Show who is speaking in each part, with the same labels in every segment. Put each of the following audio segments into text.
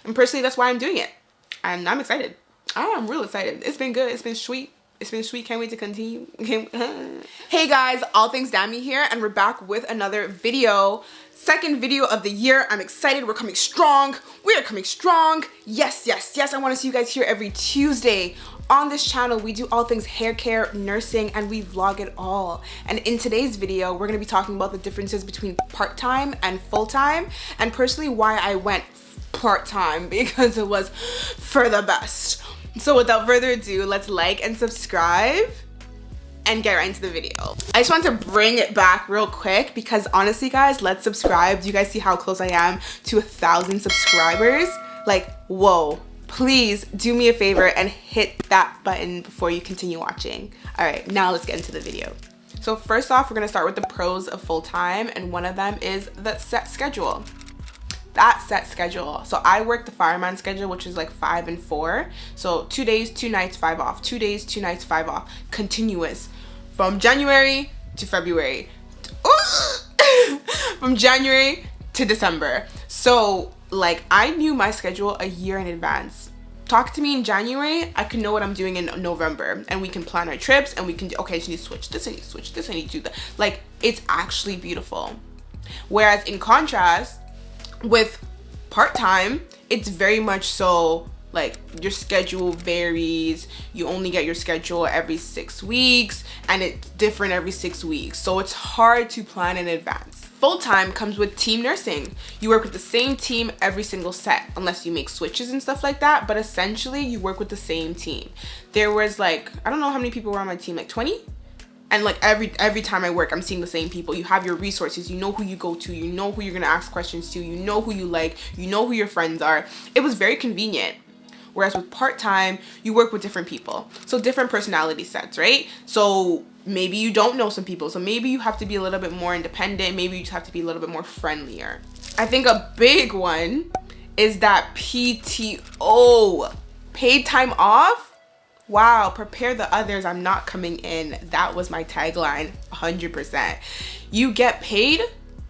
Speaker 1: And personally, that's why I'm doing it. And I'm excited. I'm real excited. It's been good. It's been sweet. It's been sweet. Can't wait to continue. Hey guys, All Things Dammy here, and we're back with another video. Second video of the year. I'm excited. We're coming strong. We are coming strong. Yes, yes, yes. I want to see you guys here every Tuesday. On this channel, we do all things hair care, nursing, and we vlog it all. And in today's video, we're going to be talking about the differences between part-time and full-time, and personally why I went part-time, because it was for the best. So without further ado, let's like and subscribe and get right into the video. I just want to bring it back real quick because honestly guys, let's subscribe. Do you guys see how close I am to 1,000 subscribers? Like, whoa. Please do me a favor and hit that button before you continue watching. All right, now let's get into the video. So first off, we're gonna start with the pros of full-time, and one of them is the set schedule. That set schedule. So I work the fireman schedule, which is like 5 and 4. So 2 days, 2 nights, 5 off. 2 days, 2 nights, 5 off. Continuous from January to February. From January to December. So like I knew my schedule a year in advance. Talk to me in January, I can know what I'm doing in November, and we can plan our trips, and we can do, okay, I need to switch this, I need to switch this, I need to do that. Like, it's actually beautiful. Whereas in contrast, with part-time, it's very much so like your schedule varies. You only get your schedule every 6 weeks, and it's different every 6 weeks. So it's hard to plan in advance. Full-time comes with team nursing. You work with the same team every single set, unless you make switches and stuff like that, but essentially you work with the same team. There was like, I don't know how many people were on my team, like 20? And like every time I work, I'm seeing the same people. You have your resources, you know who you go to, you know who you're gonna ask questions to, you know who you like, you know who your friends are. It was very convenient. Whereas with part-time, you work with different people. So different personality sets, right? So maybe you don't know some people. So maybe you have to be a little bit more independent. Maybe you just have to be a little bit more friendlier. I think a big one is that PTO, paid time off. Wow, prepare the others, I'm not coming in. That was my tagline, 100%. You get paid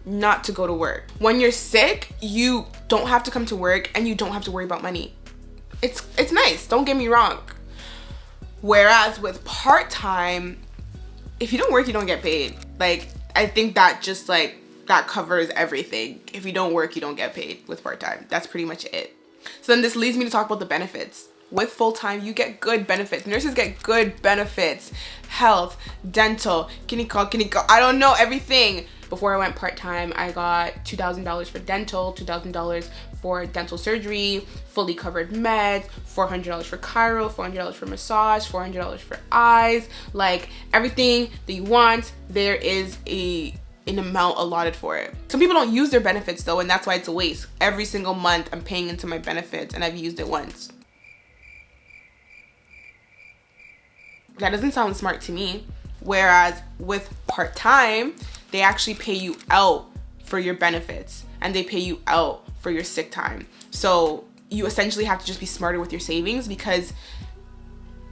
Speaker 1: not to go to work. When you're sick, you don't have to come to work, and you don't have to worry about money. It's nice, don't get me wrong. Whereas with part-time, if you don't work, you don't get paid. Like, I think that just like, that covers everything. If you don't work, you don't get paid with part-time. That's pretty much it. So then this leads me to talk about the benefits. With full-time, you get good benefits. Nurses get good benefits. Health, dental, clinical, I don't know, everything. Before I went part-time, I got $2,000 for dental, $2,000 for dental surgery, fully covered meds, $400 for chiro, $400 for massage, $400 for eyes. Like, everything that you want, there is an amount allotted for it. Some people don't use their benefits though, and that's why it's a waste. Every single month, I'm paying into my benefits, and I've used it once. That doesn't sound smart to me. Whereas with part-time, they actually pay you out for your benefits, and they pay you out for your sick time. So you essentially have to just be smarter with your savings, because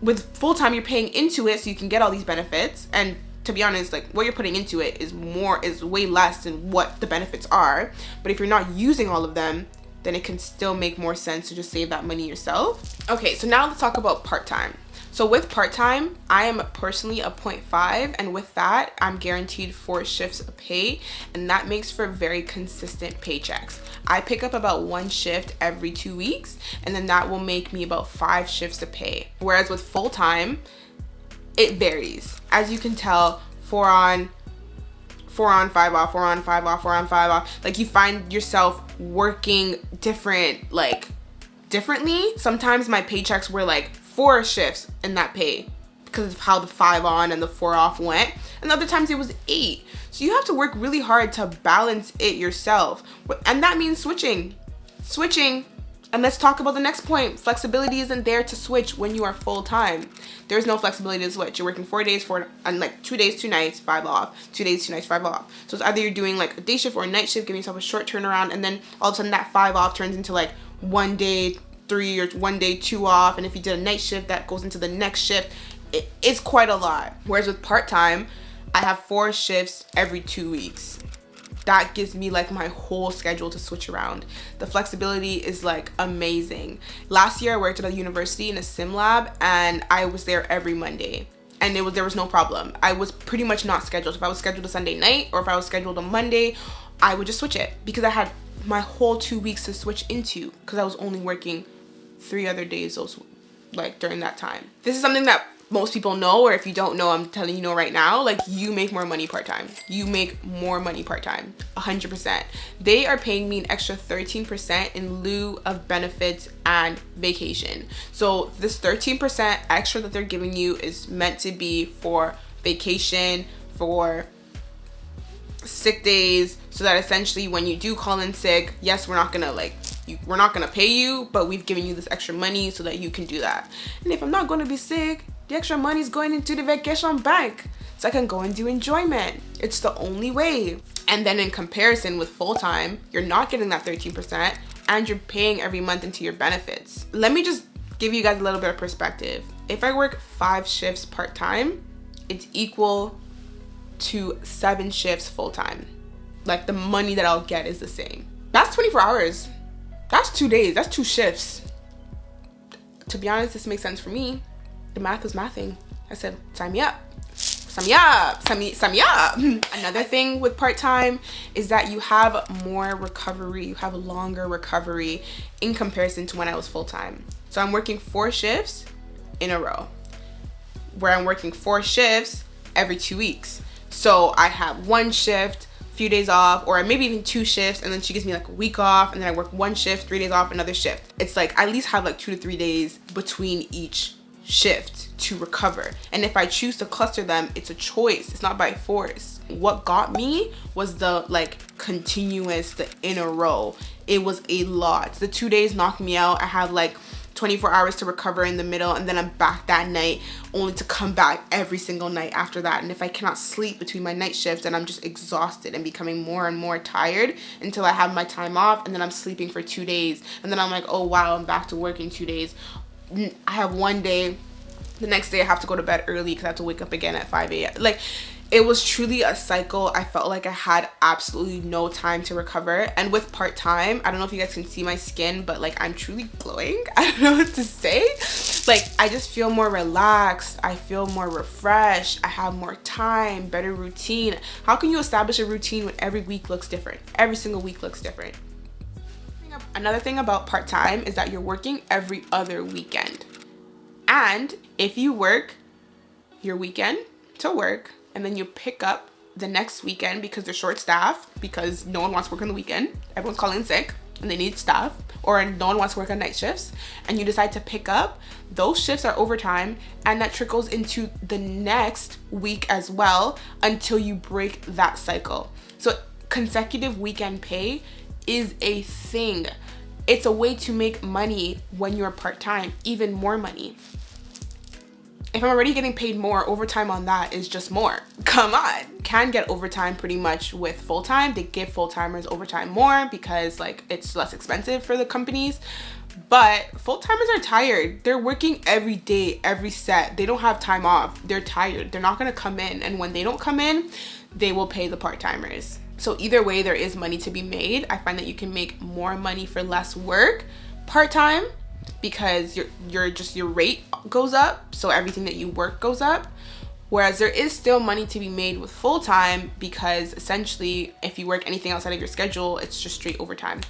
Speaker 1: with full-time, you're paying into it so you can get all these benefits. And to be honest, like, what you're putting into it is way less than what the benefits are. But if you're not using all of them, then it can still make more sense to just save that money yourself. Okay, so now let's talk about part-time. So with part-time, I am personally a 0.5, and with that, I'm guaranteed 4 shifts of pay, and that makes for very consistent paychecks. I pick up about 1 shift every 2 weeks, and then that will make me about 5 shifts of pay. Whereas with full-time, it varies. As you can tell, 4 on, 5 off, 4 on, 5 off, 4 on, 5 off. Like, you find yourself working differently. Sometimes my paychecks were like 4 shifts in that pay because of how the 5 on and the 4 off went, and other times it was 8. So you have to work really hard to balance it yourself, and that means switching. And let's talk about the next point. Flexibility isn't there to switch when you are full-time. There's no flexibility to switch. You're working 4 days, and like 2 days, 2 nights, 5 off, 2 days, 2 nights, 5 off. So it's either you're doing like a day shift or a night shift, giving yourself a short turnaround, and then all of a sudden that 5 off turns into like 1 day 3 or 1 day 2 off, and if you did a night shift, that goes into the next shift. It's quite a lot. Whereas with part-time, I have 4 shifts every 2 weeks. that gives me like my whole schedule to switch around. The flexibility is like amazing. Last year I worked at a university in a sim lab, and I was there every Monday, and there was no problem. I was pretty much not scheduled. If I was scheduled a Sunday night or if I was scheduled on Monday, I would just switch it because I had my whole 2 weeks to switch into, because I was only working 3 other days those like during that time. This is something that most people know, or if you don't know, I'm telling you know right now, like you make more money part-time. You make more money part-time, 100%. They are paying me an extra 13% in lieu of benefits and vacation. So this 13% extra that they're giving you is meant to be for vacation, for sick days, so that essentially when you do call in sick, yes, we're not gonna pay you, but we've given you this extra money so that you can do that. And if I'm not going to be sick, the extra money is going into the vacation bank so I can go and do enjoyment. It's the only way. And then in comparison with full-time, you're not getting that 13% and you're paying every month into your benefits. Let me just give you guys a little bit of perspective. If I work 5 shifts part-time, it's equal to 7 shifts full-time. Like the money that I'll get is the same. That's 24 hours. That's 2 days. That's 2 shifts. To be honest, this makes sense for me. The math was mathing. I said, sign me up. Sign me up. Sign me up. Another thing with part-time is that you have more recovery. You have a longer recovery in comparison to when I was full-time. So I'm working 4 shifts in a row, where I'm working 4 shifts every 2 weeks. So I have 1 shift, few days off, or maybe even 2 shifts, and then she gives me like a week off, and then I work 1 shift, 3 days off, another shift. It's like I at least have like 2 to 3 days between each shift to recover. And if I choose to cluster them, it's a choice. It's not by force. What got me was the like continuous, the in a row. It was a lot. The 2 days knocked me out. I had like 24 hours to recover in the middle, and then I'm back that night, only to come back every single night after that. And if I cannot sleep between my night shifts, then I'm just exhausted and becoming more and more tired until I have my time off, and then I'm sleeping for 2 days, and then I'm like, oh wow, I'm back to work in 2 days. I have 1 day, the next day I have to go to bed early because I have to wake up again at 5 a.m. Like, it was truly a cycle. I felt like I had absolutely no time to recover. And with part-time, I don't know if you guys can see my skin, but like I'm truly glowing. I don't know what to say. Like, I just feel more relaxed. I feel more refreshed. I have more time, better routine. How can you establish a routine when every week looks different? Every single week looks different. Another thing about part-time is that you're working every other weekend. And if you work your weekend to work, and then you pick up the next weekend because they're short staffed, because no one wants to work on the weekend, everyone's calling sick and they need staff, or no one wants to work on night shifts, and you decide to pick up, those shifts are overtime, and that trickles into the next week as well until you break that cycle. So consecutive weekend pay is a thing. It's a way to make money when you're part-time, even more money. If I'm already getting paid more, overtime on that is just more. Come on. Can get overtime pretty much with full-time. They give full-timers overtime more because like it's less expensive for the companies. But full-timers are tired. They're working every day, every set. They don't have time off. They're tired. They're not gonna come in. And when they don't come in, they will pay the part-timers. So either way, there is money to be made. I find that you can make more money for less work part-time, because your rate goes up, so everything that you work goes up. Whereas there is still money to be made with full-time, because essentially if you work anything outside of your schedule, it's just straight overtime.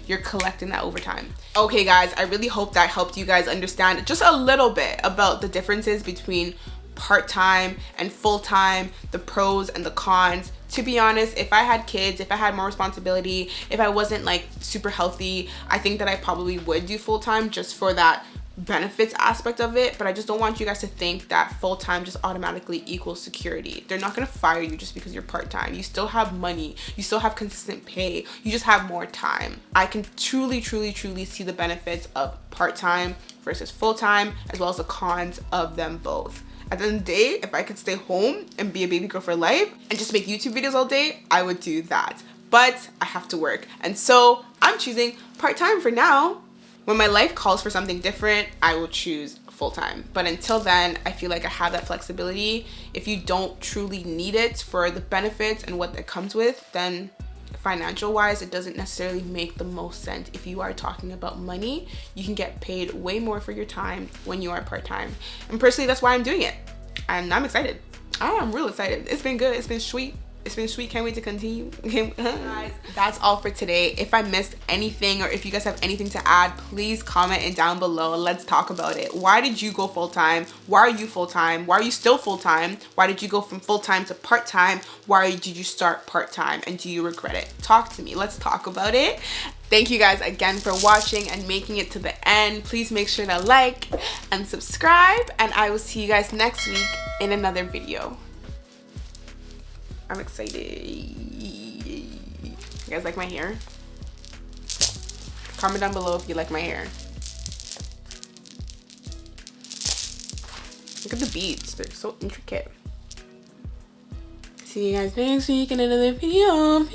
Speaker 1: You're collecting that overtime. Okay guys, I really hope that helped you guys understand just a little bit about the differences between part-time and full-time, the pros and the cons. To be honest, if I had kids, if I had more responsibility, if I wasn't like super healthy, I think that I probably would do full-time just for that benefits aspect of it. But I just don't want you guys to think that full-time just automatically equals security. They're not gonna fire you just because you're part-time. You still have money, you still have consistent pay, you just have more time. I can truly see the benefits of part-time versus full-time, as well as the cons of them both. At the end of the day, if I could stay home and be a baby girl for life and just make YouTube videos all day, I would do that. But I have to work. And so I'm choosing part-time for now. When my life calls for something different, I will choose full-time. But until then, I feel like I have that flexibility. If you don't truly need it for the benefits and what that comes with, then financial wise, it doesn't necessarily make the most sense. If you are talking about money, you can get paid way more for your time when you are part-time. And personally, that's why I'm doing it. And I'm excited. I'm real excited. It's been good. It's been sweet. It's been sweet. Can't wait to continue. Guys, that's all for today. If I missed anything or if you guys have anything to add, please comment it down below. Let's talk about it. Why did you go full-time? Why are you full-time? Why are you still full-time? Why did you go from full-time to part-time? Why did you start part-time? And do you regret it? Talk to me. Let's talk about it. Thank you guys again for watching and making it to the end. Please make sure to like and subscribe, and I will see you guys next week in another video. I'm excited. You guys like my hair? Comment down below if you like my hair. Look at the beads. They're so intricate. See you guys next week in another video.